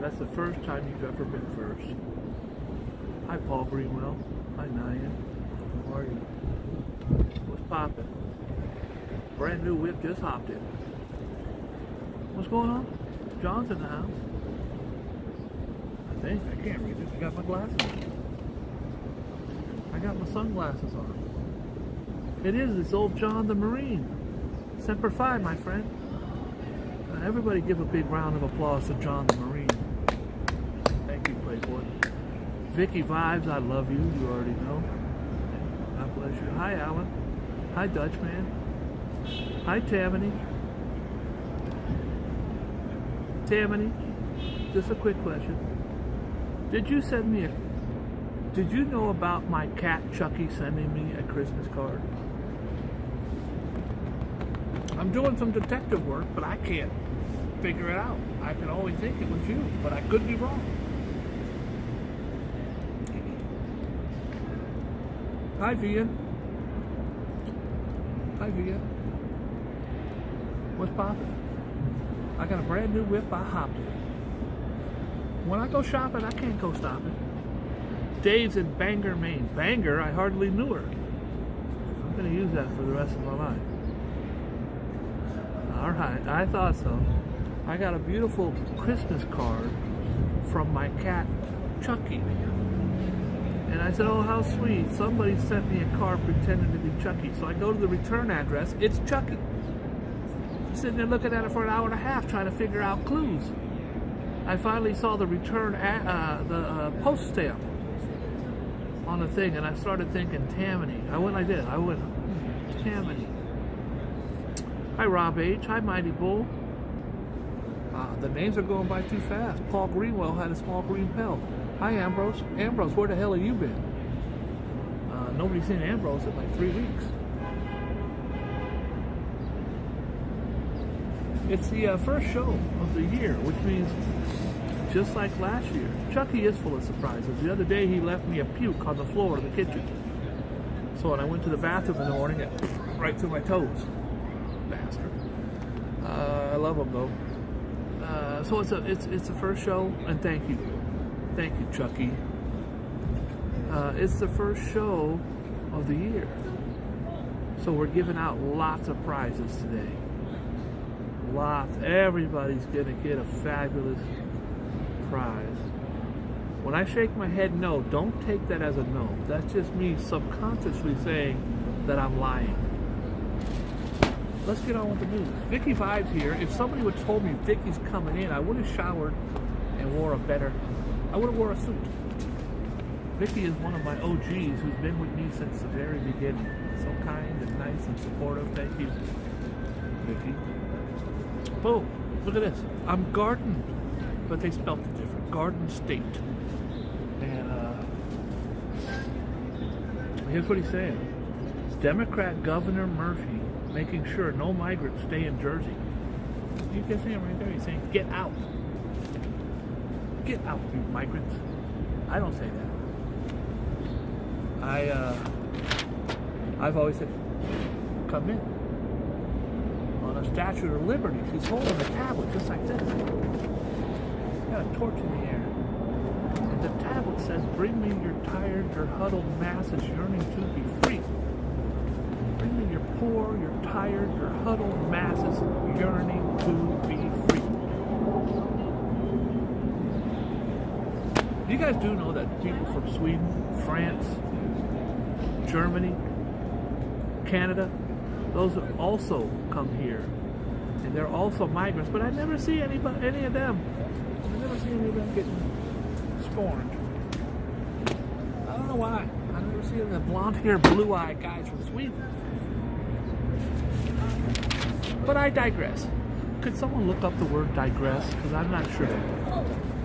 That's the first time you've ever been first. Hi, Paul Greenwell. Hi, Nyan. How are you? What's poppin'? Brand new whip just hopped in. What's going on? John's in the house. I think. I can't read it. I got my glasses on. I got my sunglasses on. It's old John the Marine. Semper Fi, my friend. Everybody give a big round of applause to John the Marine. Thank you, Playboy. Vicky Vibes, I love you. You already know. God bless you. Hi, Alan. Hi, Dutchman. Hi, Tammany. Tammany, just a quick question. Did you know about my cat Chucky sending me a Christmas card? I'm doing some detective work, but I can't figure it out. I can only think it was you, but I could be wrong. Hi, Vian. Hi, Vian. What's poppin'? I got a brand new whip. I hopped in. When I go shopping, I can't go stopping. Dave's in Bangor, Maine. Bangor? I hardly knew her. I'm going to use that for the rest of my life. Alright, I thought so. I got a beautiful Christmas card from my cat, Chucky. And I said, oh, how sweet. Somebody sent me a card pretending to be Chucky. So I go to the return address. It's Chucky. I'm sitting there looking at it for an hour and a half trying to figure out clues. I finally saw the return, post stamp on the thing, and I started thinking Tammany. I went like this. I went, Tammany. Hi, Rob H. Hi, Mighty Bull. The names are going by too fast. Paul Greenwell had a small green pelt. Hi, Ambrose. Ambrose, where the hell have you been? Nobody's seen Ambrose in like 3 weeks. It's the first show of the year, which means just like last year, Chucky is full of surprises. The other day, he left me a puke on the floor of the kitchen. So when I went to the bathroom in the morning, it right through my toes. Bastard. I love him though. So it's the first show, and thank you, Chucky. It's the first show of the year, so we're giving out lots of prizes today. Lots. Everybody's gonna get a fabulous prize. When I shake my head no, don't take that as a no. That's just me subconsciously saying that I'm lying. Let's get on with the news. Vicky Vibes here. If somebody would have told me Vicky's coming in, I would have showered and I would have wore a suit. Vicky is one of my OGs who's been with me since the very beginning. So kind and nice and supportive. Thank you, Vicky. Oh, look at this. I'm Garden, but they spelled it different. Garden State. And here's what he's saying. Democrat Governor Murphy making sure no migrants stay in Jersey. You can see him right there. He's saying, get out. Get out, you migrants. I don't say that. I've always said, come in. On a Statue of Liberty, she's holding a tablet just like this. Got a torch in the air. And the tablet says, bring me your tired, your huddled masses yearning to be free. Bring me your poor, your tired, your huddled masses yearning to be free. You guys do know that people from Sweden, France, Germany, Canada, those also come here. And they're also migrants, but I never see any of them. I never see any of them getting scorned. I don't know why. I never see the blonde-haired, blue-eyed guys from Sweden. But I digress. Could someone look up the word digress? Because I'm not sure.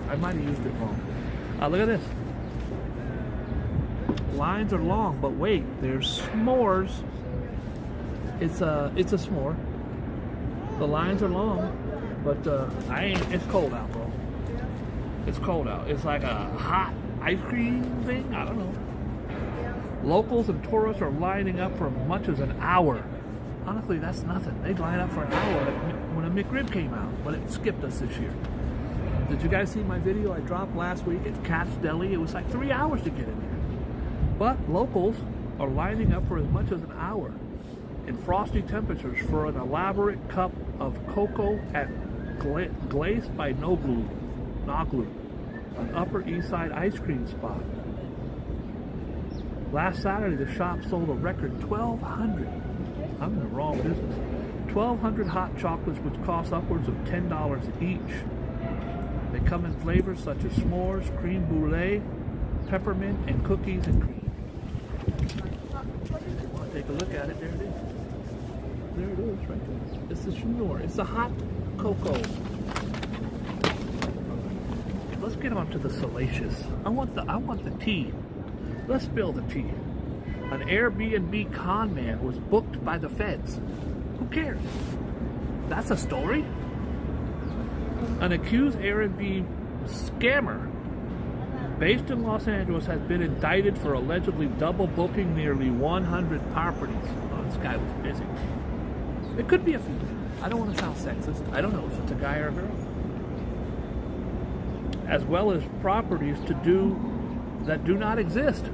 I might have used it wrong. Look at this. Lines are long, but wait, there's s'mores. It's a s'more. The lines are long, but it's cold out, bro. It's cold out. It's like a hot ice cream thing. I don't know. Locals and tourists are lining up for as much as an hour. Honestly, that's nothing. They'd line up for an hour when a McRib came out, but it skipped us this year. Did you guys see my video I dropped last week at Cat's Deli? It was like 3 hours to get in there. But locals are lining up for as much as an hour in frosty temperatures for an elaborate cup of cocoa at Glazed by Noglu, an Upper East Side ice cream spot. Last Saturday, the shop sold a record 1,200. I'm in the wrong business. 1,200 hot chocolates, which cost upwards of $10 each. They come in flavors such as s'mores, cream brulee, peppermint, and cookies and cream. Want to take a look at it? There it is. There it is, right there. It's the s'more. It's the hot cocoa. Let's get on to the salacious. I want the tea. Let's spill the tea. An Airbnb con man was booked by the feds. Who cares? That's a story. An accused Airbnb scammer based in Los Angeles has been indicted for allegedly double booking nearly 100 properties. Oh, this guy was busy. It could be a female. I don't want to sound sexist. I don't know if it's a guy or a girl. As well as properties that do not exist.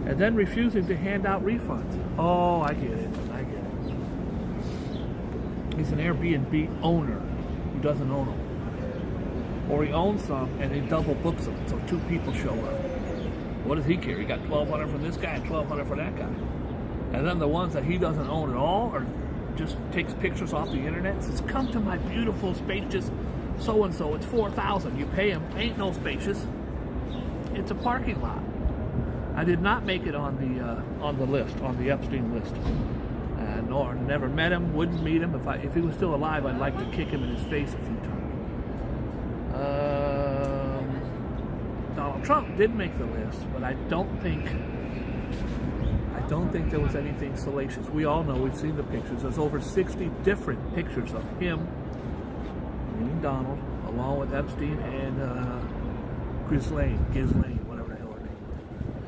And then refusing to hand out refunds. Oh, I get it. He's an Airbnb owner who doesn't own them. Or he owns some and he double books them, so two people show up. What does he care? He got $1,200 from this guy and $1,200 for that guy. And then the ones that he doesn't own at all, or just takes pictures off the internet, says, "Come to my beautiful, spacious so-and-so, it's $4,000. You pay him, ain't no spacious. It's a parking lot." I did not make it on the list, on the Epstein list. Nor never met him, wouldn't meet him. If he was still alive, I'd like to kick him in his face a few times. Donald Trump did make the list, but I don't think there was anything salacious. We all know, we've seen the pictures. There's over 60 different pictures of him, meaning Donald, along with Epstein and Ghislaine, whatever the hell her name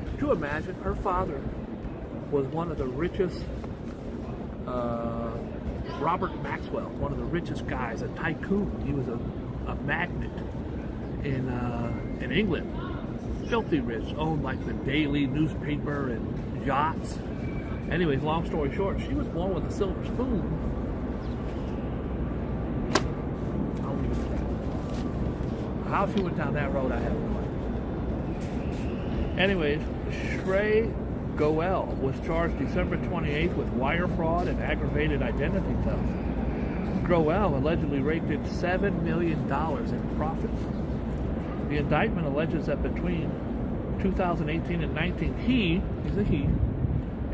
was. Could you imagine? Her father was one of the richest. Robert Maxwell, one of the richest guys, a tycoon. He was a magnate in England. Filthy rich, owned like the daily newspaper and yachts. Anyways, long story short, she was born with a silver spoon. I'll leave it at that. How she went down that road, I have no idea. Anyways, Shrey Goel was charged December 28th with wire fraud and aggravated identity theft. Goel allegedly raked in $7 million in profits. The indictment alleges that between 2018 and 19, he's a he,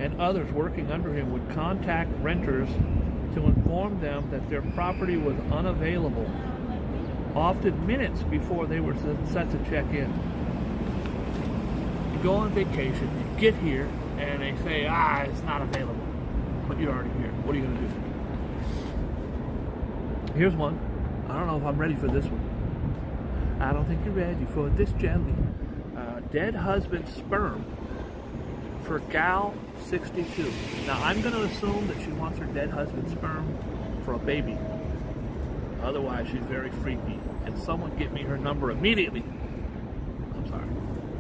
and others working under him would contact renters to inform them that their property was unavailable, often minutes before they were set to check in. Go on vacation, you get here, and they say, it's not available. But you're already here. What are you going to do? Here's one. I don't know if I'm ready for this one. I don't think you're ready for this jelly. Dead husband's sperm for gal 62. Now, I'm going to assume that she wants her dead husband's sperm for a baby. Otherwise, she's very freaky. And someone get me her number immediately. I'm sorry.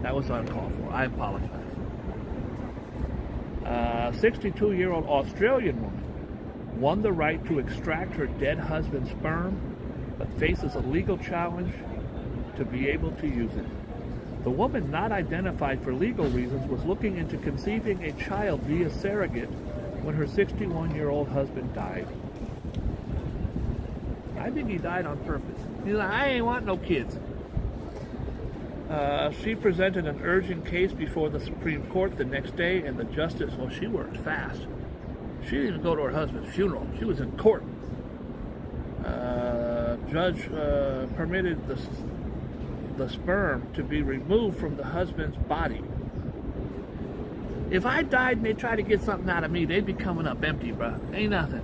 That was uncalled for. I apologize. 62-year-old Australian woman won the right to extract her dead husband's sperm, but faces a legal challenge to be able to use it. The woman, not identified for legal reasons, was looking into conceiving a child via surrogate when her 61-year-old husband died. I think he died on purpose. He's like, I ain't want no kids. She presented an urgent case before the Supreme Court the next day, and the justice, she worked fast. She didn't even go to her husband's funeral. She was in court. Judge permitted the sperm to be removed from the husband's body. If I died and they tried to get something out of me, they'd be coming up empty, bro. Ain't nothing.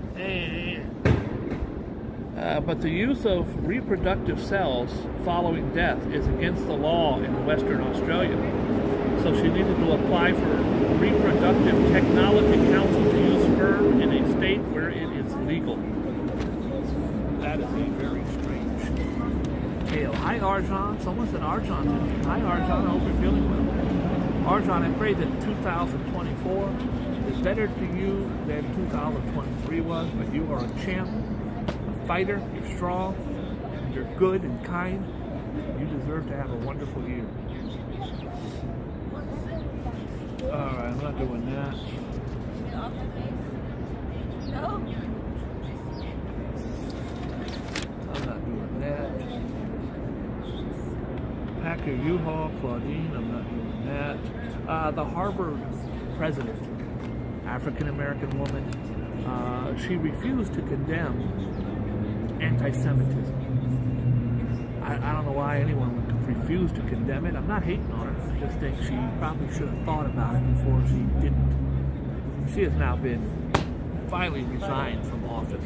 But the use of reproductive cells following death is against the law in Western Australia. So she needed to apply for Reproductive Technology Council to use sperm in a state where it is legal. That is a very strange tail. Hi, Arjan. Someone said Arjan's in here. Hi, Arjan. I hope you're feeling well. Arjan, I pray that 2024 is better to you than 2023 was, but you are a champ, a fighter, you're strong, you're good and kind. You deserve to have a wonderful year. Alright, I'm not doing that. I'm not doing that. Packer U-Haul, Claudine, I'm not doing that. The Harvard president, African-American woman, she refused to condemn anti-Semitism. I don't know why anyone would refuse to condemn it. I'm not hating on her. I just think she probably should have thought about it before she didn't. She has now been finally resigned from office.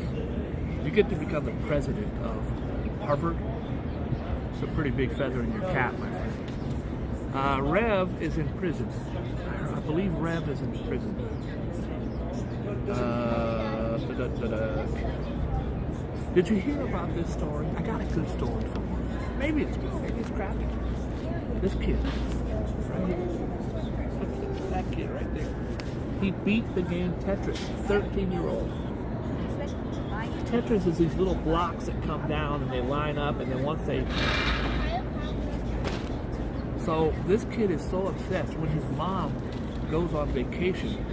You get to become the president of Harvard. It's a pretty big feather in your cap, my friend. Rev is in prison. I believe Rev is in prison. Did you hear about this story? I got a good story for you. Maybe it's good, maybe it's crappy. This kid, right here, that kid right there, he beat the game Tetris, 13-year-old. Tetris is these little blocks that come down and they line up, and then once they... So this kid is so obsessed. When his mom goes on vacation,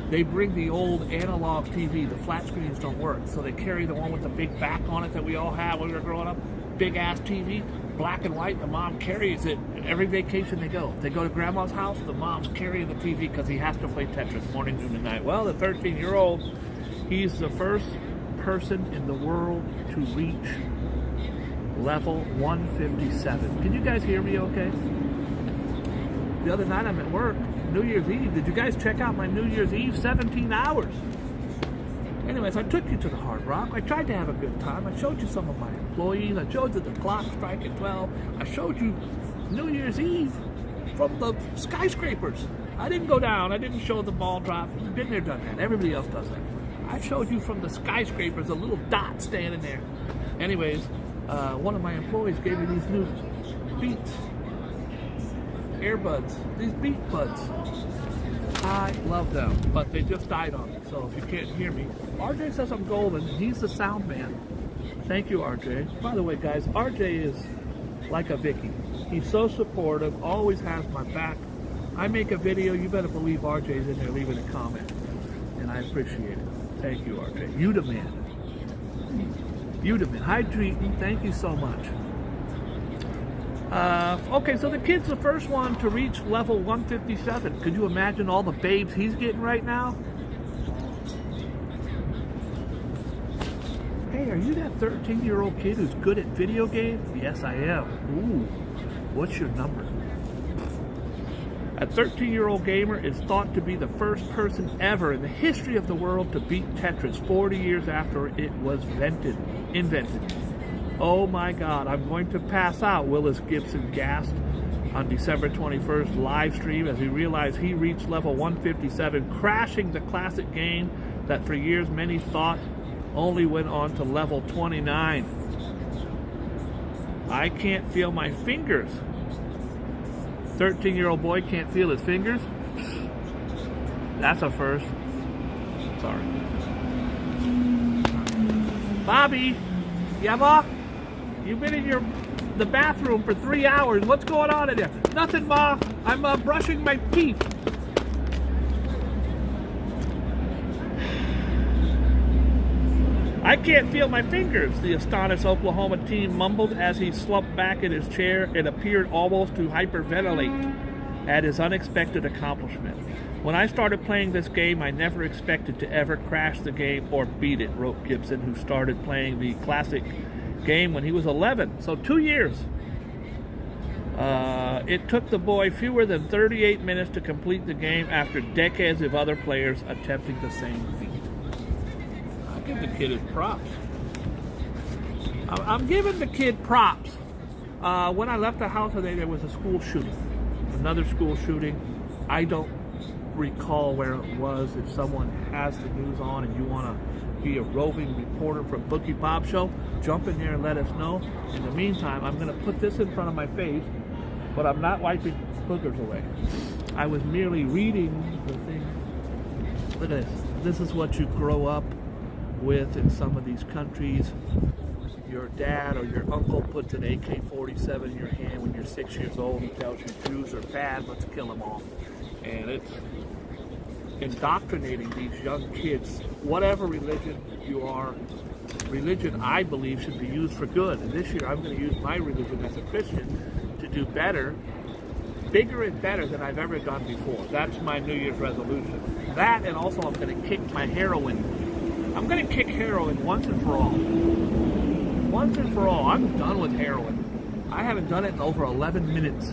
they bring the old analog TV. The flat screens don't work, so they carry the one with the big back on it that we all had when we were growing up. Big ass TV, black and white. The mom carries it every vacation they go. If they go to grandma's house, the mom's carrying the TV because he has to play Tetris morning, noon, and night. Well, the 13-year-old, he's the first person in the world to reach level 157. Can you guys hear me okay? The other night I'm at work, New Year's Eve. Did you guys check out my New Year's Eve? 17 hours. Anyways, I took you to the Hard Rock. I tried to have a good time. I showed you some of my employees. I showed you the clock strike at 12. I showed you New Year's Eve from the skyscrapers. I didn't go down. I didn't show the ball drop. Been there, done that. Everybody else does that. I showed you from the skyscrapers, a little dot standing there. Anyways, one of my employees gave me these new Beats earbuds. These Beat Buds. I love them, but they just died on me, so if you can't hear me. RJ says I'm golden. He's the sound man. Thank you, RJ. By the way, guys, RJ is like a Vicky. He's so supportive, always has my back. I make a video, you better believe RJ's in there leaving a comment, and I appreciate it. Thank you, RJ. You the man. You the man. Hi, Treaton. Thank you so much. Okay, so the kid's the first one to reach level 157. Could you imagine all the babes he's getting right now? Hey, are you that 13-year-old kid who's good at video games? Yes, I am. Ooh, what's your number? A 13-year-old gamer is thought to be the first person ever in the history of the world to beat Tetris 40 years after it was invented. Oh my God, I'm going to pass out, Willis Gibson gasped on December 21st live stream as he realized he reached level 157, crashing the classic game that for years many thought only went on to level 29. I can't feel my fingers. 13-year-old boy can't feel his fingers? That's a first. Sorry. Bobby, yeah, Ma? You've been in the bathroom for 3 hours. What's going on in there? Nothing, Ma. I'm brushing my teeth. I can't feel my fingers, the astonished Oklahoma teen mumbled as he slumped back in his chair and appeared almost to hyperventilate at his unexpected accomplishment. When I started playing this game, I never expected to ever crash the game or beat it, wrote Gibson, who started playing the classic game when he was 11, so 2 years. It took the boy fewer than 38 minutes to complete the game after decades of other players attempting the same feat. I'll give the kid his props. I'm giving the kid props. When I left the house today, there was a school shooting. Another school shooting. I don't recall where it was. If someone has the news on and you want to be a roving reporter from Boogie Bob Show, jump in there and let us know. In the meantime, I'm going to put this in front of my face, but I'm not wiping boogers away. I was merely reading the thing. Look at this. This is what you grow up with in some of these countries. Your dad or your uncle puts an AK-47 in your hand when you're 6 years old and tells you Jews are bad, let's kill them all. And it's indoctrinating these young kids. Whatever religion you are, religion, I believe, should be used for good. And this year I'm going to use my religion as a Christian to do better, bigger and better than I've ever done before. That's my New Year's resolution. That, and also I'm going to kick my heroin. I'm going to kick heroin once and for all. Once and for all. I'm done with heroin. I haven't done it in over 11 minutes.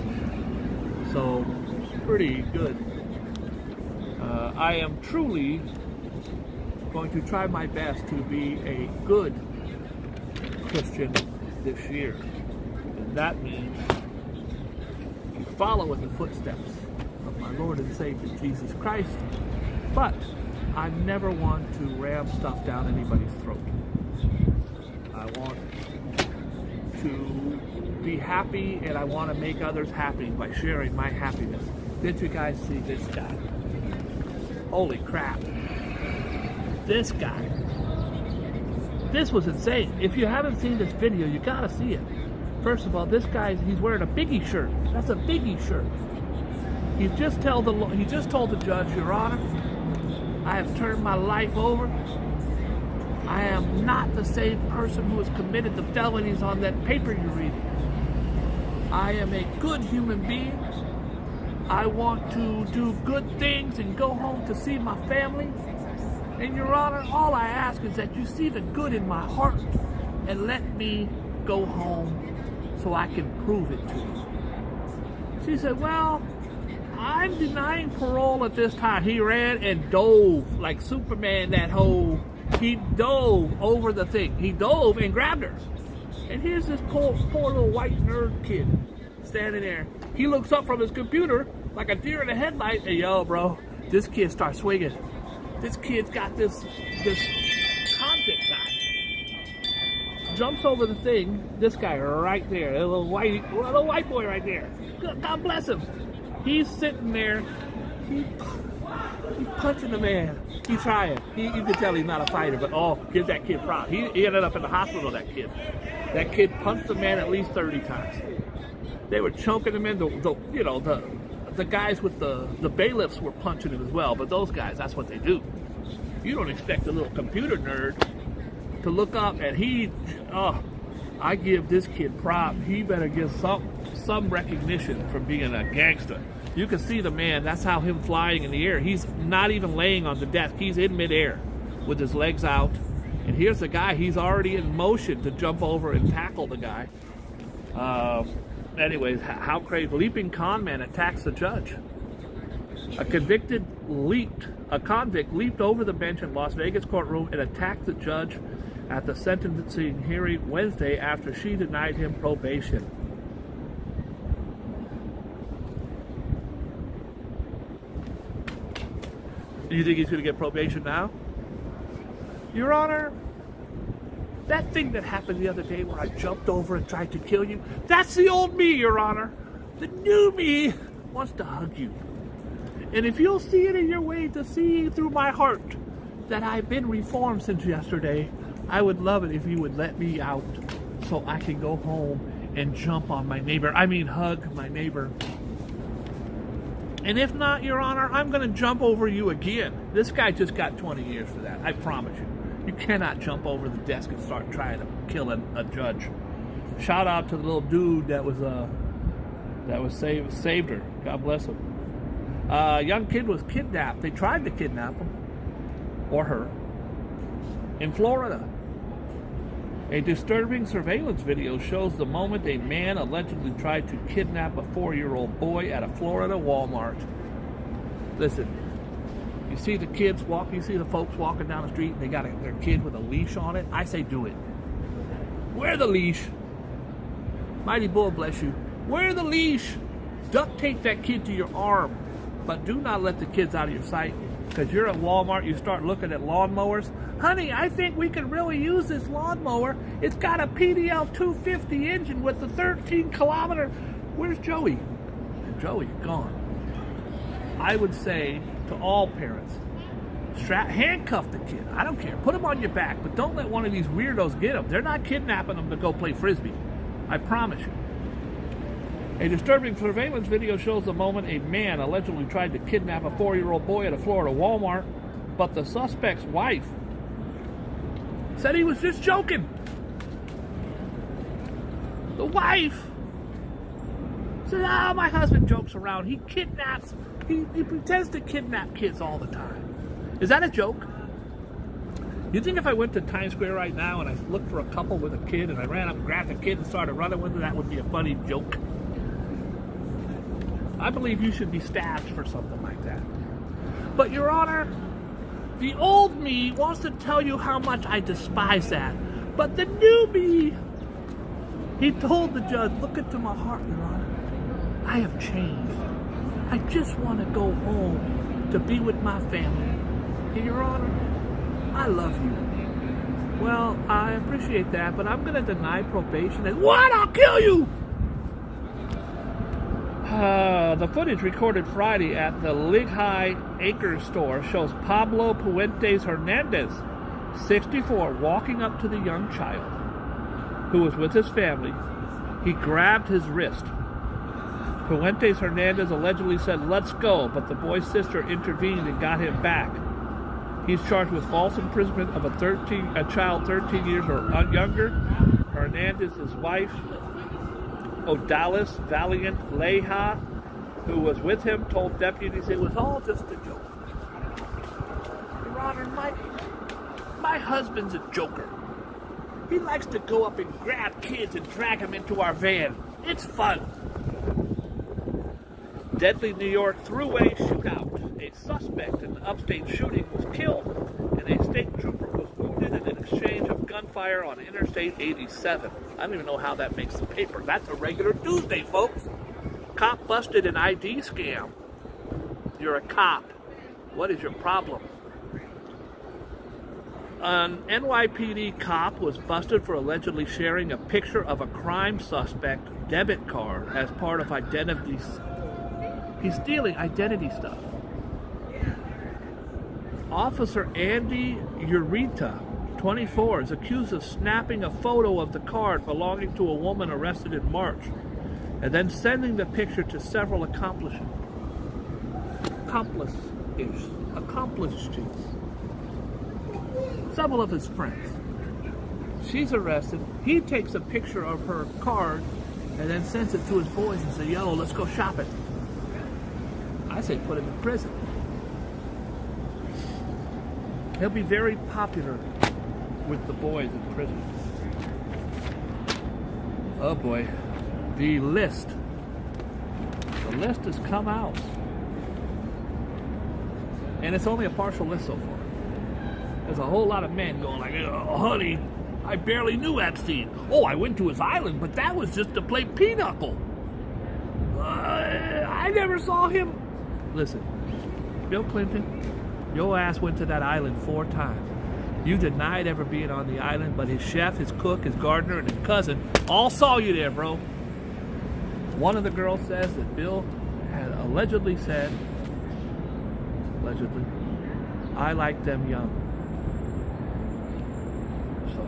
So, pretty good. I am truly going to try my best to be a good Christian this year. And that means to follow in the footsteps of my Lord and Savior Jesus Christ. But I never want to ram stuff down anybody's throat. I want to be happy, and I want to make others happy by sharing my happiness. Did you guys see this guy? Holy crap. This guy. This was insane. If you haven't seen this video, you gotta see it. First of all, this guy, he's wearing a Biggie shirt. That's a Biggie shirt. He just told the judge, Your Honor, I have turned my life over. I am not the same person who has committed the felonies on that paper you're reading. I am a good human being. I want to do good things and go home to see my family. And Your Honor, all I ask is that you see the good in my heart and let me go home so I can prove it to you. She said, well, I'm denying parole at this time. He ran and dove like Superman, that hole. He dove over the thing. He dove and grabbed her. And here's this poor little white nerd kid standing there. He looks up from his computer like a deer in the headlight. Hey, yo, bro, this kid starts swinging. This kid's got this convict guy. Jumps over the thing. This guy right there, a little white boy right there. God bless him. He's sitting there. He's punching the man. He's trying. You can tell he's not a fighter, but give that kid props. He ended up in the hospital, that kid. That kid punched the man at least 30 times. They were choking him in. The guys with the bailiffs were punching him as well, but those guys, that's what they do. You don't expect a little computer nerd to look up and I give this kid props. He better get some recognition for being a gangster. You can see the man, that's how him flying in the air. He's not even laying on the desk. He's in midair with his legs out. And here's the guy, he's already in motion to jump over and tackle the guy. Anyways, how crazy. Leaping con man attacks the judge. A convict leaped over the bench in Las Vegas courtroom and attacked the judge at the sentencing hearing Wednesday after she denied him probation. Do you think he's going to get probation now? Your Honor, that thing that happened the other day where I jumped over and tried to kill you, that's the old me, Your Honor. The new me wants to hug you. And if you'll see it in your way to see through my heart that I've been reformed since yesterday, I would love it if you would let me out so I can go home and jump on my neighbor. Hug my neighbor. And if not, Your Honor, I'm going to jump over you again. This guy just got 20 years for that. I promise you. You cannot jump over the desk and start trying to kill a judge. Shout out to the little dude that was saved her. God bless him. A young kid was kidnapped. They tried to kidnap him or her in Florida. A disturbing surveillance video shows the moment a man allegedly tried to kidnap a 4-year-old boy at a Florida Walmart. Listen, you see the kids walk, you see the folks walking down the street and they got their kid with a leash on it. I say do it. Wear the leash. Mighty Bull bless you. Wear the leash. Duct tape that kid to your arm. But do not let the kids out of your sight, because because you're at Walmart, you start looking at lawnmowers. Honey, I think we could really use this lawnmower. It's got a PDL 250 engine with the 13-kilometer. Where's Joey? Joey's gone. I would say to all parents, handcuff the kid. I don't care. Put him on your back, but don't let one of these weirdos get him. They're not kidnapping him to go play Frisbee. I promise you. A disturbing surveillance video shows the moment a man allegedly tried to kidnap a 4-year-old boy at a Florida Walmart, but the suspect's wife said he was just joking. The wife said, my husband jokes around. He kidnaps, he pretends to kidnap kids all the time. Is that a joke? You think if I went to Times Square right now and I looked for a couple with a kid and I ran up and grabbed the kid and started running with it, that would be a funny joke? I believe you should be stabbed for something like that. But, Your Honor, the old me wants to tell you how much I despise that. But the new me, he told the judge, look into my heart, Your Honor. I have changed. I just want to go home to be with my family. And Your Honor, I love you. Well, I appreciate that, but I'm going to deny probation. And what? I'll kill you! The footage recorded Friday at the Lehigh Acres store shows Pablo Puentes Hernandez, 64, walking up to the young child who was with his family. He grabbed his wrist. Puentes Hernandez allegedly said, "Let's go," but the boy's sister intervened and got him back. He's charged with false imprisonment of a child 13 years or younger. Hernandez's wife, Odalis Valiant Leha, who was with him, told deputies it was all just a joke. Your Honor, my husband's a joker. He likes to go up and grab kids and drag them into our van. It's fun. Deadly New York thruway shootout. A suspect in the upstate shooting was killed, and a state trooper was wounded in an exchange of gunfire on Interstate 87. I don't even know how that makes the paper. That's a regular Tuesday, folks. Cop busted an ID scam. You're a cop. What is your problem? An NYPD cop was busted for allegedly sharing a picture of a crime suspect debit card as part of identity. He's stealing identity stuff. Officer Andy Ureta, 24, is accused of snapping a photo of the card belonging to a woman arrested in March and then sending the picture to several accomplices. Several of his friends. She's arrested. He takes a picture of her card and then sends it to his boys and says, "Yo, let's go shopping." I say put him in prison. He'll be very popular with the boys in prison. Oh boy. The list has come out. And it's only a partial list so far. There's a whole lot of men going like, "Oh, honey, I barely knew Epstein. Oh, I went to his island, but that was just to play pinochle. I never saw him." Listen, Bill Clinton, your ass went to that island 4 times. You denied ever being on the island, but his chef, his cook, his gardener, and his cousin all saw you there, bro. One of the girls says that Bill had allegedly said, "I like them young." So,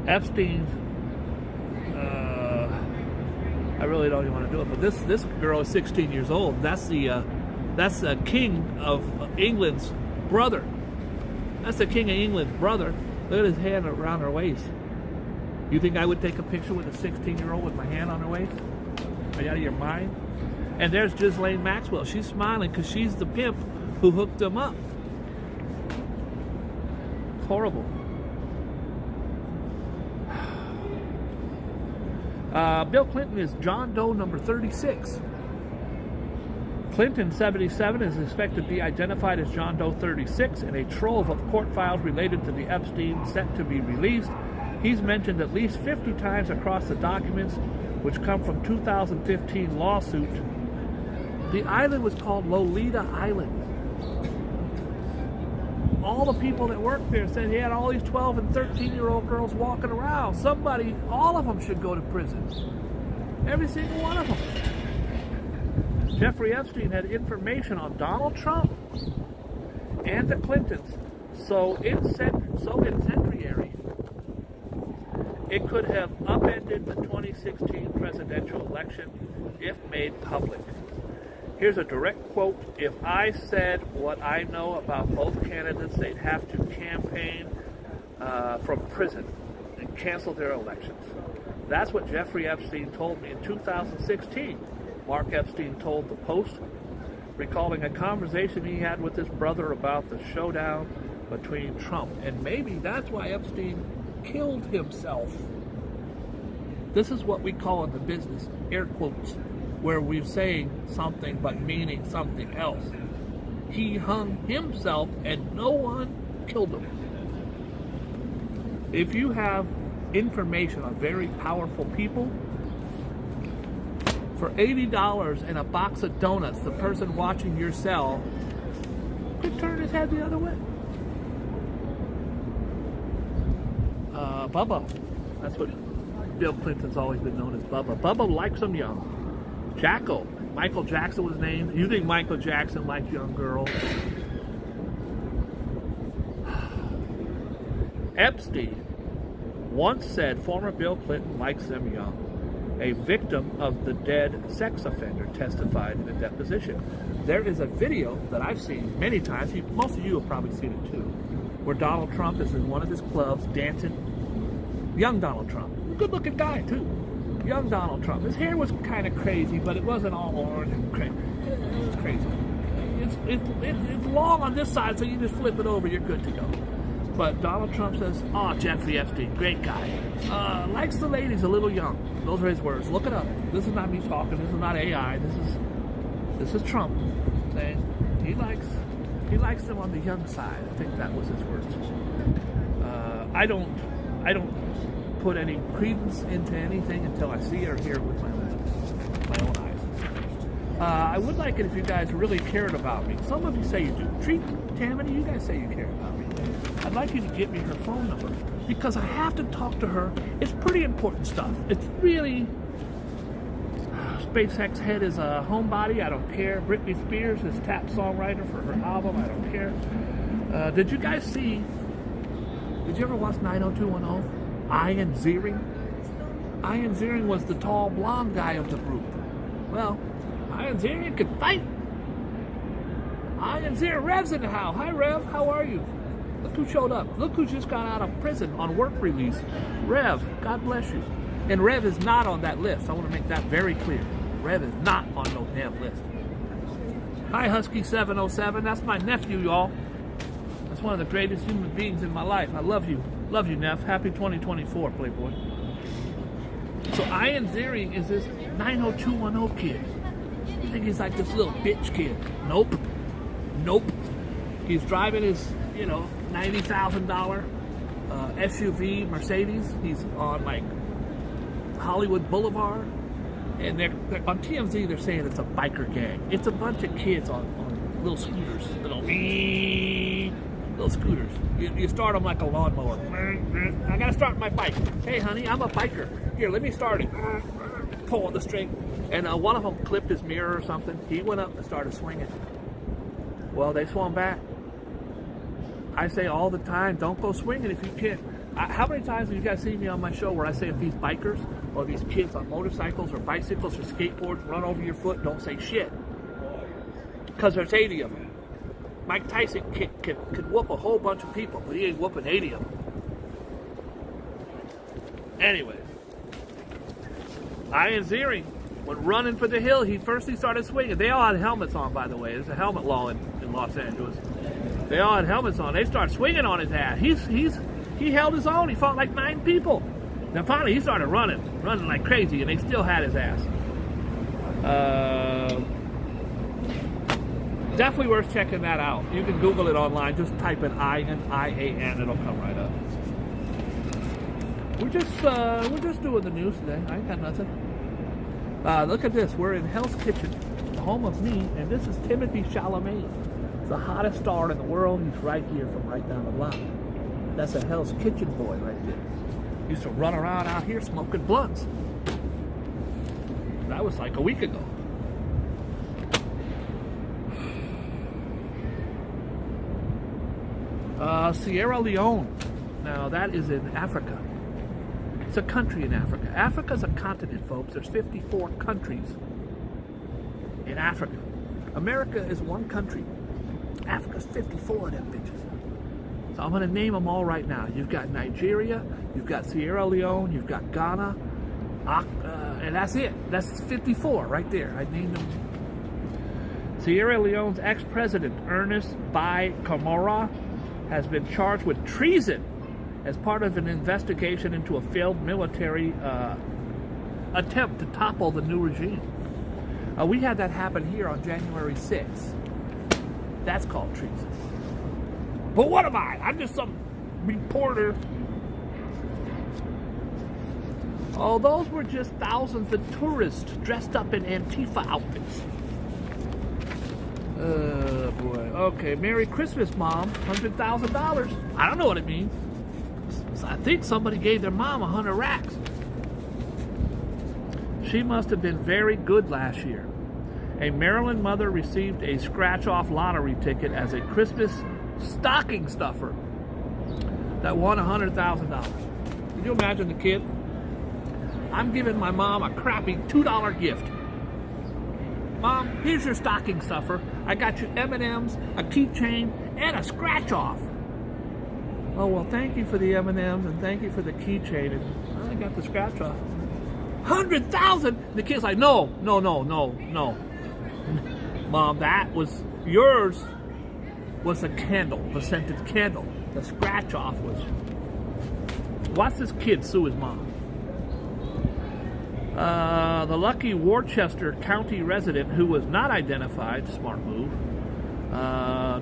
Epstein's, I really don't even want to do it, but this girl is 16 years old. That's the King of England's brother. That's the King of England's brother. Look at his hand around her waist. You think I would take a picture with a 16-year-old with my hand on her waist? Are you out of your mind? And there's Ghislaine Maxwell. She's smiling because she's the pimp who hooked them up. It's horrible. Bill Clinton is John Doe number 36. Clinton, 77, is expected to be identified as John Doe 36 in a trove of court files related to the Epstein set to be released. He's mentioned at least 50 times across the documents, which come from 2015 lawsuit. The island was called Lolita Island. all the people that worked there said he had all these 12 and 13-year-old girls walking around. Somebody, all of them should go to prison. Every single one of them. Jeffrey Epstein had information on Donald Trump and the Clintons so incendiary it could have upended the 2016 presidential election if made public. Here's a direct quote. If I said what I know about both candidates, they'd have to campaign from prison and cancel their elections. That's what Jeffrey Epstein told me in 2016. Mark Epstein told the Post, recalling a conversation he had with his brother about the showdown between Trump. And maybe that's why Epstein killed himself. This is what we call in the business air quotes, where we're saying something but meaning something else. He hung himself and no one killed him. If you have information on very powerful people, for $80 and a box of donuts, the person watching your cell could turn his head the other way. Bubba. That's what Bill Clinton's always been known as, Bubba. Bubba likes them young. Jacko. Michael Jackson was named. You think Michael Jackson likes young girls? Epstein once said former Bill Clinton likes them young. A victim of the dead sex offender testified in a deposition. There is a video that I've seen many times. Most of you have probably seen it too, where Donald Trump is in one of his clubs dancing. Young Donald Trump. Good-looking guy too. Young Donald Trump. His hair was kind of crazy, but it wasn't all orange and crazy. It was crazy. It's long on this side, so you just flip it over, you're good to go. But Donald Trump says, "Oh, Jeffrey Epstein, great guy. Likes the ladies a little young." Those are his words. Look it up. This is not me talking. This is not AI. This is Trump saying he likes them on the young side. I think that was his words. I don't put any credence into anything until I see or hear it with my own eyes. I would like it if you guys really cared about me. Some of you say you do. Treat Tammany, you guys say you care about me. I'd like you to get me her phone number because I have to talk to her. It's pretty important stuff. It's really... SpaceX head is a homebody. I don't care. Britney Spears is tap songwriter for her album. I don't care. Did you guys see... Did you ever watch 90210? Ian Ziering? Ian Ziering was the tall blonde guy of the group. Well, Ian Ziering could fight. Ian Ziering, Rev's in the house. Hi, Rev. How are you? Look who showed up. Look who just got out of prison on work release. Rev, God bless you. And Rev is not on that list. I want to make that very clear. Rev is not on no damn list. Hi, Husky707. That's my nephew, y'all. That's one of the greatest human beings in my life. I love you. Love you, Neff. Happy 2024, Playboy. So Ian Ziering is this 90210 kid. You think he's like this little bitch kid? Nope. He's driving his, $90,000 SUV Mercedes. He's on like Hollywood Boulevard, and they're on TMZ. They're saying it's a biker gang. It's a bunch of kids on little scooters, little scooters. You start them like a lawnmower. I gotta start my bike. Hey, honey, I'm a biker. Here, let me start it. Pull on the string. And one of them clipped his mirror or something. He went up and started swinging. Well, they swung back. I say all the time, don't go swinging if you can't. How many times have you guys seen me on my show where I say if these bikers or these kids on motorcycles or bicycles or skateboards run over your foot, don't say shit? Because there's 80 of them. Mike Tyson can whoop a whole bunch of people, but he ain't whooping 80 of them. Anyway, Ian Ziering, when running for the hill, he started swinging. They all had helmets on, by the way. There's a helmet law in Los Angeles. They all had helmets on. They started swinging on his ass. He held his own. He fought like 9 people. Then finally he started running like crazy, and they still had his ass. Definitely worth checking that out. You can Google it online. Just type in Ian, I-A-N. It'll come right up. We're just doing the news today. I ain't got nothing. Look at this. We're in Hell's Kitchen, the home of me, and this is Timothy Chalamet. He's the hottest star in the world. He's right here from right down the block. That's a Hell's Kitchen boy right there. He used to run around out here smoking blunts. That was like a week ago. Sierra Leone. Now that is in Africa. It's a country in Africa. Africa's a continent, folks. There's 54 countries in Africa. America is one country. Africa's 54 of them bitches. So I'm going to name them all right now. You've got Nigeria, you've got Sierra Leone, you've got Ghana, and that's it. That's 54 right there. I named them. Sierra Leone's ex-president, Ernest Bai Koroma, has been charged with treason as part of an investigation into a failed military attempt to topple the new regime. We had that happen here on January 6th. That's called treason. But what am I? I'm just some reporter. Oh, those were just thousands of tourists dressed up in Antifa outfits. Oh, boy. Okay, Merry Christmas, Mom. $100,000. I don't know what it means. I think somebody gave their mom 100 racks. She must have been very good last year. A Maryland mother received a scratch-off lottery ticket as a Christmas stocking stuffer that won $100,000. Can you imagine the kid? I'm giving my mom a crappy $2 gift. Mom, here's your stocking stuffer. I got you M&Ms, a keychain, and a scratch-off. Oh, well, thank you for the M&Ms and thank you for the keychain. And I got the scratch-off. 100,000! The kid's like, no. Mom, that was yours. Was the candle, the scented candle. The scratch-off was. Watch this kid sue his mom. The lucky Worcester County resident who was not identified, smart move,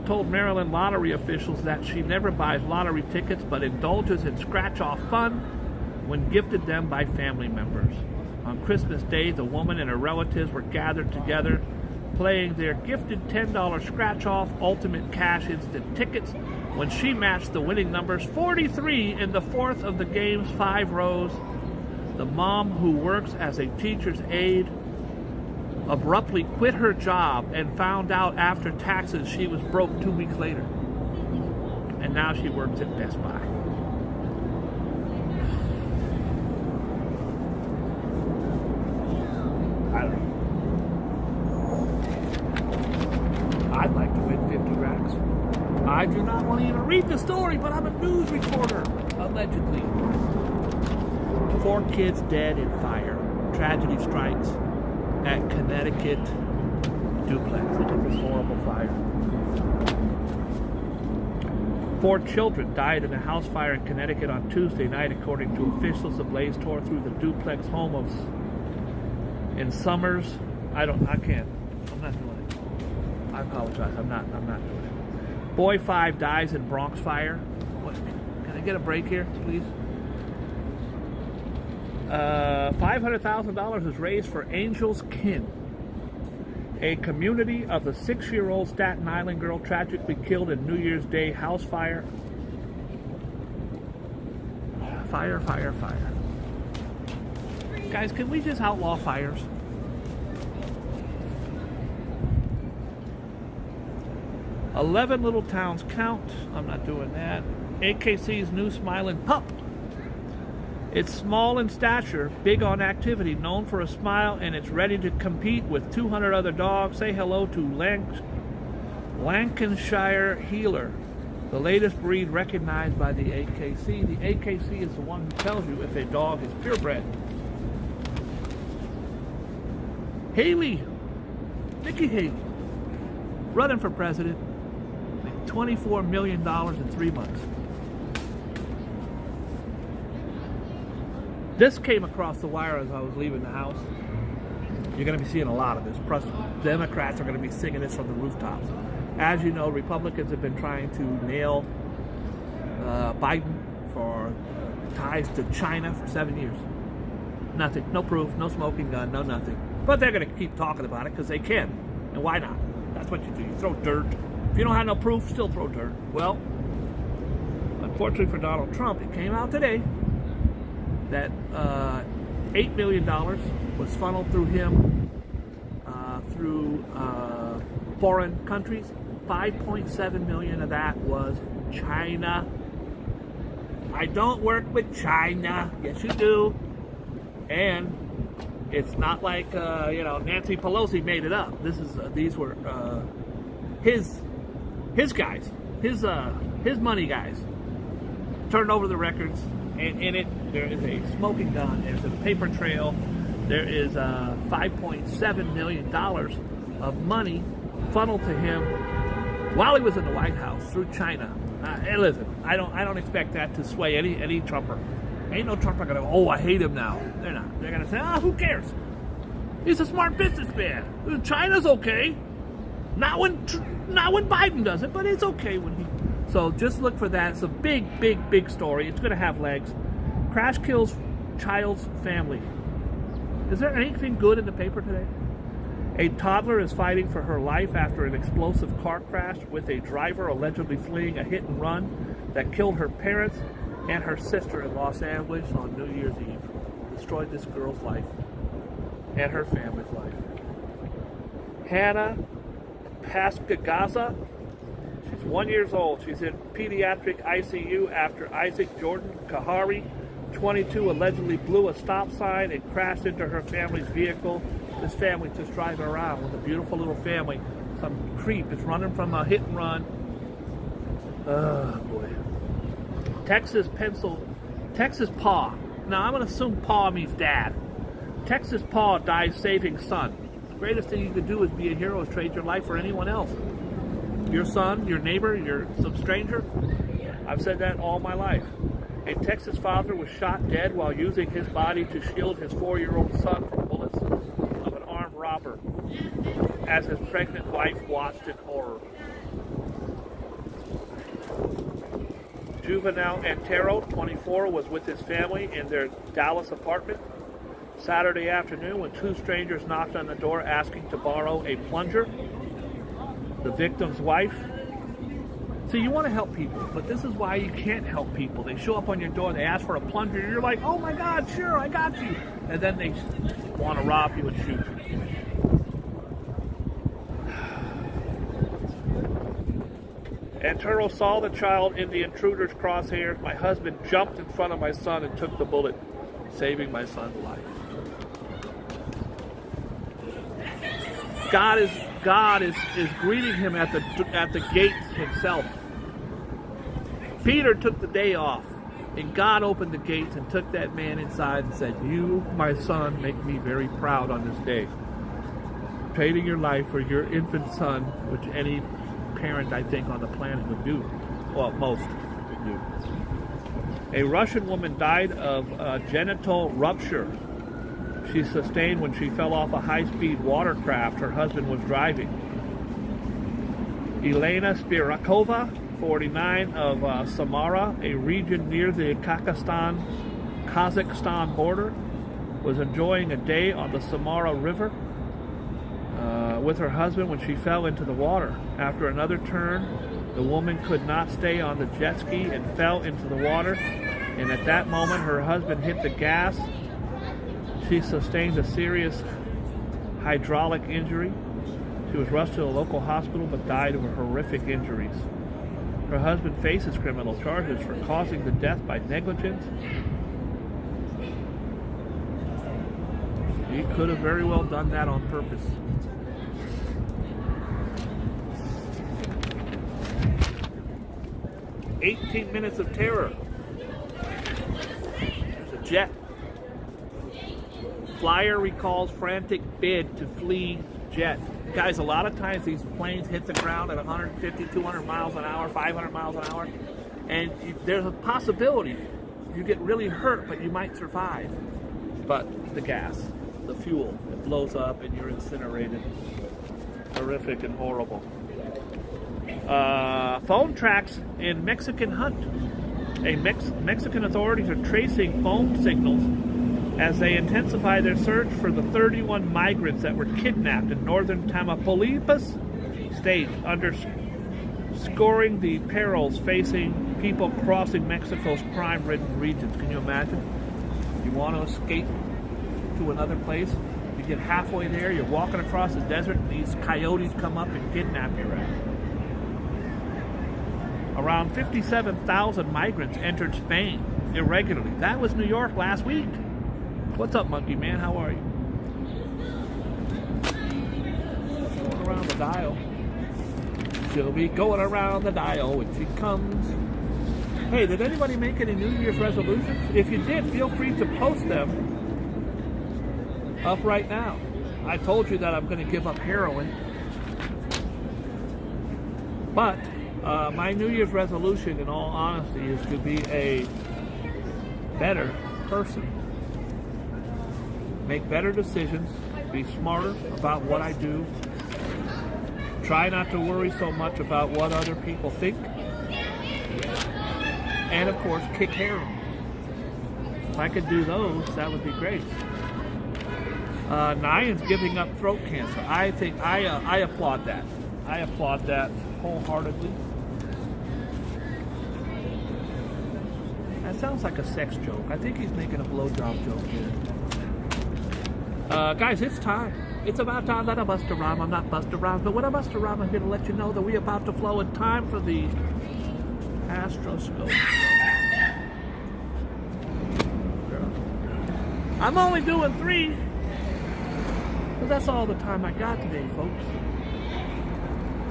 told Maryland lottery officials that she never buys lottery tickets but indulges in scratch-off fun when gifted them by family members. On Christmas Day, the woman and her relatives were gathered together playing their gifted $10 scratch-off ultimate cash instant tickets when she matched the winning numbers 43 in the fourth of the game's 5 rows. The mom, who works as a teacher's aide, abruptly quit her job and found out after taxes she was broke 2 weeks later. And now she works at Best Buy. I don't know. I'd like to win 50 racks. I do not want to even read the story, but I'm a news reporter, allegedly. 4 kids dead in fire. Tragedy strikes at Connecticut duplex. Look at this horrible fire. 4 children died in a house fire in Connecticut on Tuesday night, according to officials. The blaze tore through the duplex home in Summers. I can't. I'm not doing it. I apologize. I'm not doing it. Boy 5 dies in Bronx fire. What? Can I get a break here, please? $500,000 is raised for Angel's Kin, a community of the 6-year-old Staten Island girl tragically killed in New Year's Day house fire. Fire. Guys, can we just outlaw fires? "11 little towns count." I'm not doing that. AKC's new smiling pup. It's small in stature, big on activity, known for a smile, and it's ready to compete with 200 other dogs. Say hello to Lancashire Heeler, the latest breed recognized by the AKC. The AKC is the one who tells you if a dog is purebred. Haley, Nikki Haley, running for president, made $24 million in 3 months. This came across the wire as I was leaving the house. You're going to be seeing a lot of this. Plus, Democrats are going to be singing this from the rooftops. As you know, Republicans have been trying to nail Biden for ties to China for 7 years. Nothing. No proof, no smoking gun, no nothing. But they're going to keep talking about it because they can. And why not? That's what you do. You throw dirt. If you don't have no proof, still throw dirt. Well, unfortunately for Donald Trump, it came out today that $8 million was funneled through him through foreign countries. 5.7 million of that was China. I don't work with China. Yes, you do. And it's not like Nancy Pelosi made it up. These were his guys, his money guys. Turned over the records, and in it there is a smoking gun. There's a paper trail. There is $5.7 million of money funneled to him while he was in the White House through China. Hey, listen, I don't expect that to sway any Trumper. Ain't no Trumper gonna, oh, I hate him now. They're not. They're gonna say, oh, who cares? He's a smart businessman. China's okay. Not when Biden does it, but it's okay when he. So just look for that. It's a big story. It's gonna have legs. Crash kills child's family. Is there anything good in the paper today? A toddler is fighting for her life after an explosive car crash with a driver allegedly fleeing a hit and run that killed her parents and her sister in Los Angeles on New Year's Eve. Destroyed this girl's life and her family's life. Hannah Pascagaza, she's 1 year old. She's in pediatric ICU after Isaac Jordan Kahari, 22, allegedly blew a stop sign and crashed into her family's vehicle. This family just driving around with a beautiful little family. Some creep is running from a hit and run. Oh boy. Texas paw. Now I'm gonna assume paw means dad. Texas paw dies saving son. The greatest thing you could do is be a hero, is trade your life for anyone else. Your son, your neighbor, some stranger. I've said that all my life. A Texas father was shot dead while using his body to shield his 4-year-old son from bullets of an armed robber, as his pregnant wife watched in horror. Juvenile Antero, 24, was with his family in their Dallas apartment Saturday afternoon when two strangers knocked on the door asking to borrow a plunger. The victim's wife. See, you want to help people, but this is why you can't help people. They show up on your door, they ask for a plunger, and you're like, oh my God, sure, I got you. And then they want to rob you and shoot you. Antero saw the child in the intruder's crosshairs. My husband jumped in front of my son and took the bullet, saving my son's life. God is greeting him at the gates himself. Peter took the day off, and God opened the gates and took that man inside and said, you, my son, make me very proud on this day. Trading your life for your infant son, which any parent, I think, on the planet would do. Well, most would do. A Russian woman died of genital rupture she sustained when she fell off a high-speed watercraft her husband was driving. Elena Spirakova, 49, of Samara, a region near the Kazakhstan border, was enjoying a day on the Samara River with her husband when she fell into the water. After another turn, the woman could not stay on the jet ski and fell into the water, and at that moment her husband hit the gas. She sustained a serious hydraulic injury. She was rushed to a local hospital but died of horrific injuries. Her husband faces criminal charges for causing the death by negligence. He could have very well done that on purpose. "18 minutes of terror." There's a jet. Flyer recalls frantic bid to flee jet. Guys, a lot of times these planes hit the ground at 150, 200 miles an hour, 500 miles an hour, and there's a possibility you get really hurt, but you might survive. But the gas, the fuel, it blows up and you're incinerated. Horrific and horrible. Phone tracks in Mexican hunt. Mexican authorities are tracing phone signals as they intensify their search for the 31 migrants that were kidnapped in northern Tamaulipas state under scoring the perils facing people crossing Mexico's crime-ridden regions. Can you imagine? You want to escape to another place, you get halfway there, you're walking across the desert, and these coyotes come up and kidnap your ass. Around 57,000 migrants entered Spain irregularly. That was New York last week. What's up, Monkey Man? How are you? Going around the dial. She'll be going around the dial when she comes. Hey, did anybody make any New Year's resolutions? If you did, feel free to post them up right now. I told you that I'm going to give up heroin. But my New Year's resolution, in all honesty, is to be a better person. Make better decisions. Be smarter about what I do. Try not to worry so much about what other people think. And of course, kick heroin. If I could do those, that would be great. Nyan's giving up throat cancer. I think I applaud that. I applaud that wholeheartedly. That sounds like a sex joke. I think he's making a blowjob joke here. Guys, it's time. It's about time that I bust a rhyme. I'm not Busta Rhymes, but when I bust a rhyme, I'm here to let you know that we're about to flow in time for the Astroscope. I'm only doing 3, because that's all the time I got today, folks.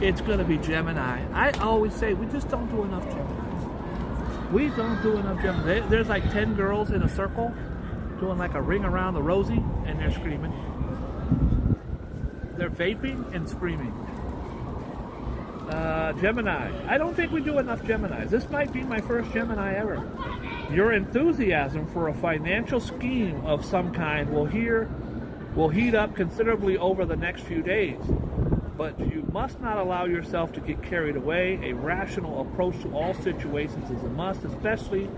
It's going to be Gemini. I always say we just don't do enough Geminis. We don't do enough Gemini. There's like 10 girls in a circle doing like a ring around the rosy, and they're screaming. They're vaping and screaming. Gemini. I don't think we do enough Geminis. This might be my first Gemini ever. Your enthusiasm for a financial scheme of some kind will heat up considerably over the next few days. But you must not allow yourself to get carried away. A rational approach to all situations is a must, especially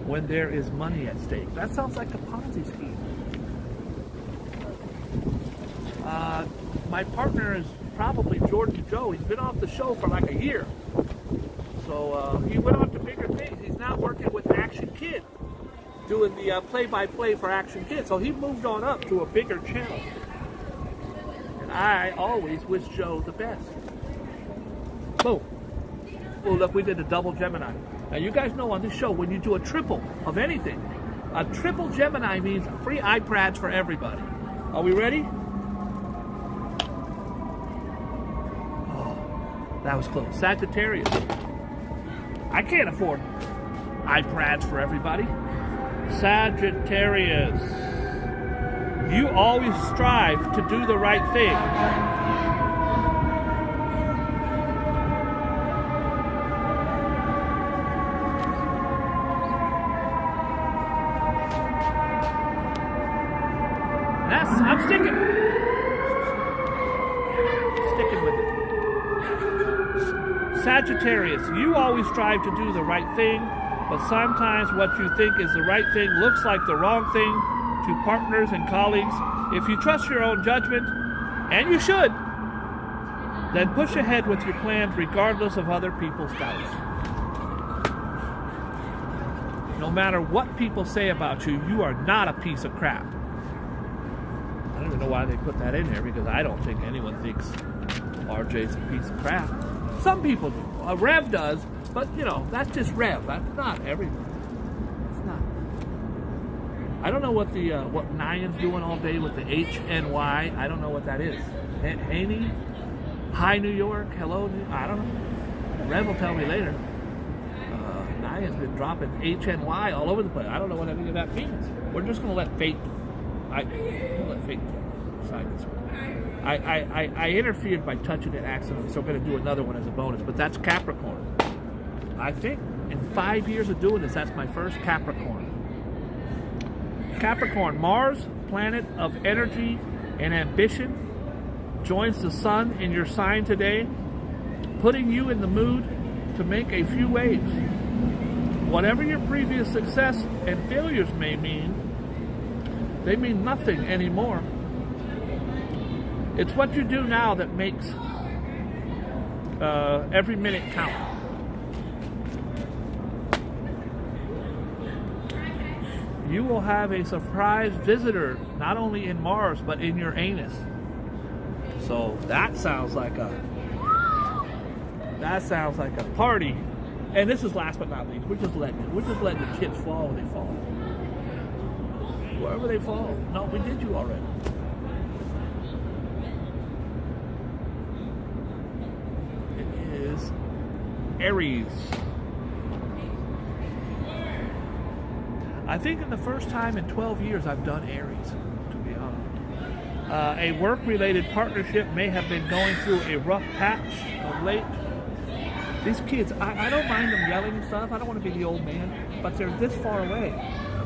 when there is money at stake. That sounds like a Ponzi scheme. My partner is probably Jordan Joe. He's been off the show for like a year. So he went on to bigger things. He's now working with Action Kid, doing the play-by-play for Action Kid. So he moved on up to a bigger channel. And I always wish Joe the best. Boom. Oh, look, we did a double Gemini. Now, you guys know on this show, when you do a triple of anything, a triple Gemini means free iPads for everybody. Are we ready? Oh, that was close. Sagittarius. I can't afford iPads for everybody. Sagittarius. You always strive to do the right thing. I'm sticking with it. Sagittarius, you always strive to do the right thing, but sometimes what you think is the right thing looks like the wrong thing to partners and colleagues. If you trust your own judgment, and you should, then push ahead with your plans regardless of other people's doubts. No matter what people say about you, you are not a piece of crap. I don't even know why they put that in there, because I don't think anyone thinks RJ's a piece of crap. Some people do. Rev does, but you know, that's just Rev. That's not everyone. It's not. I don't know what the what Nyan's doing all day with the HNY. I don't know what that is. Haney? Hi, New York. Hello, I don't know. Rev will tell me later. Nyan's been dropping HNY all over the place. I don't know what any of that means. We're just going to let fate. I'll let fate decide this one. I interfered by touching it accidentally, so I'm going to do another one as a bonus. But that's Capricorn. I think in 5 years of doing this, that's my first Capricorn. Capricorn, Mars, planet of energy and ambition, joins the sun in your sign today, putting you in the mood to make a few waves. Whatever your previous success and failures may mean, they mean nothing anymore. It's what you do now that makes every minute count. You will have a surprise visitor, not only in Mars, but in your anus. So that sounds like a party. And this is last but not least. We're just letting the chips fall where they fall. Wherever they fall. No, we did you already. It is Aries. I think in the first time in 12 years I've done Aries, to be honest. A work-related partnership may have been going through a rough patch of late. These kids, I don't mind them yelling and stuff. I don't want to be the old man, but they're this far away.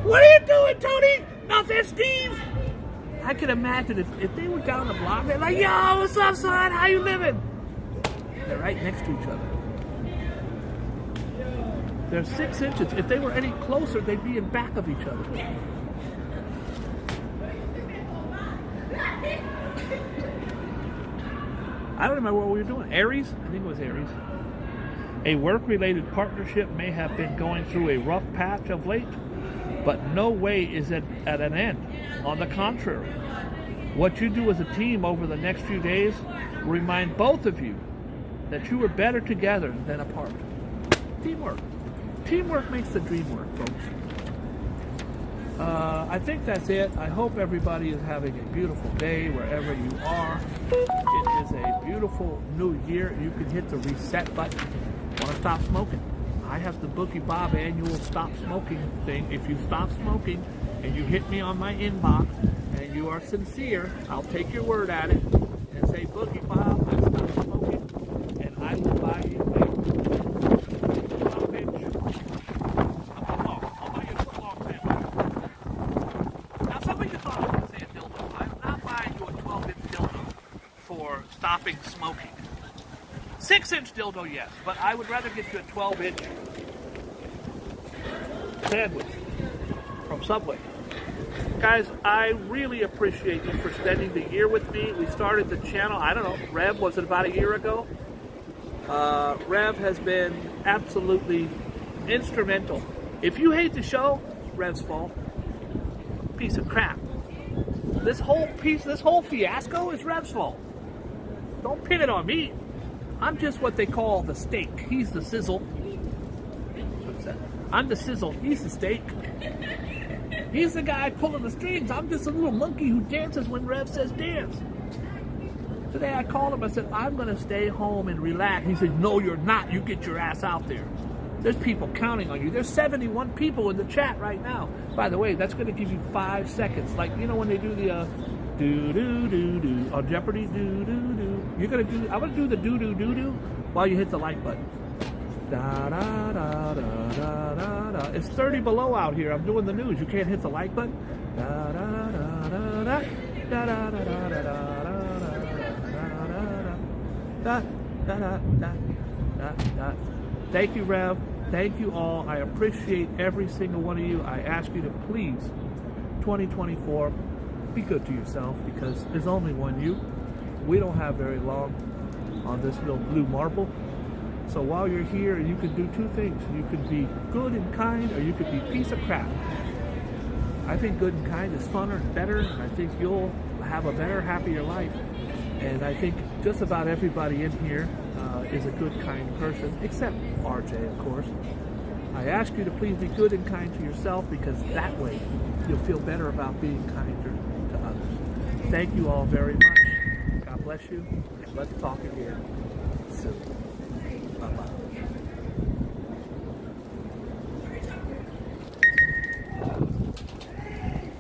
What are you doing, Tony? Nothing, Steve. I can imagine if they were down the block, they're like, yo, what's up, son? How you living? They're right next to each other. They're 6 inches. If they were any closer, they'd be in back of each other. I don't remember what we were doing. Aries? I think it was Aries. A work-related partnership may have been going through a rough patch of late, but no way is it at an end. On the contrary, what you do as a team over the next few days will remind both of you that you are better together than apart. Teamwork. Teamwork makes the dream work, folks. I think that's it. I hope everybody is having a beautiful day wherever you are. It is a beautiful new year. You can hit the reset button. Want to stop smoking? I have the Boogie Bob annual stop smoking thing. If you stop smoking and you hit me on my inbox and you are sincere, I'll take your word at it and say, Boogie Bob, I stopped smoking, and I will buy you a stopping smoking. 6-inch dildo, yes, but I would rather get you a 12-inch sandwich from Subway. Guys, I really appreciate you for spending the year with me. We started the channel, I don't know, Rev, was it about a year ago? Rev has been absolutely instrumental. If you hate the show, it's Rev's fault. Piece of crap. This whole fiasco is Rev's fault. Don't pin it on me. I'm just what they call the steak. He's the sizzle. What's that? I'm the sizzle. He's the steak. He's the guy pulling the strings. I'm just a little monkey who dances when Rev says dance. Today I called him. I said, I'm going to stay home and relax. He said, no, you're not. You get your ass out there. There's people counting on you. There's 71 people in the chat right now. By the way, that's going to give you 5 seconds. Like, you know when they do the... do-do-do-do on Jeopardy, do-do-do. I'm gonna do the do-do-do-do while you hit the like button. Da-da-da-da-da-da-da. It's 30 below out here. I'm doing the news. You can't hit the like button. Da-da-da-da-da. Da-da-da-da-da-da-da-da-da. Thank you, Rev. Thank you all. I appreciate every single one of you. I ask you to please, 2024, be good to yourself, because there's only one you. We don't have very long on this little blue marble. So while you're here, you can do two things. You can be good and kind, or you could be piece of crap. I think good and kind is funner and better. I think you'll have a better, happier life. And I think just about everybody in here is a good, kind person, except RJ, of course. I ask you to please be good and kind to yourself, because that way you'll feel better about being kinder to others. Thank you all very much. God bless you, and let's talk again soon. Bye-bye.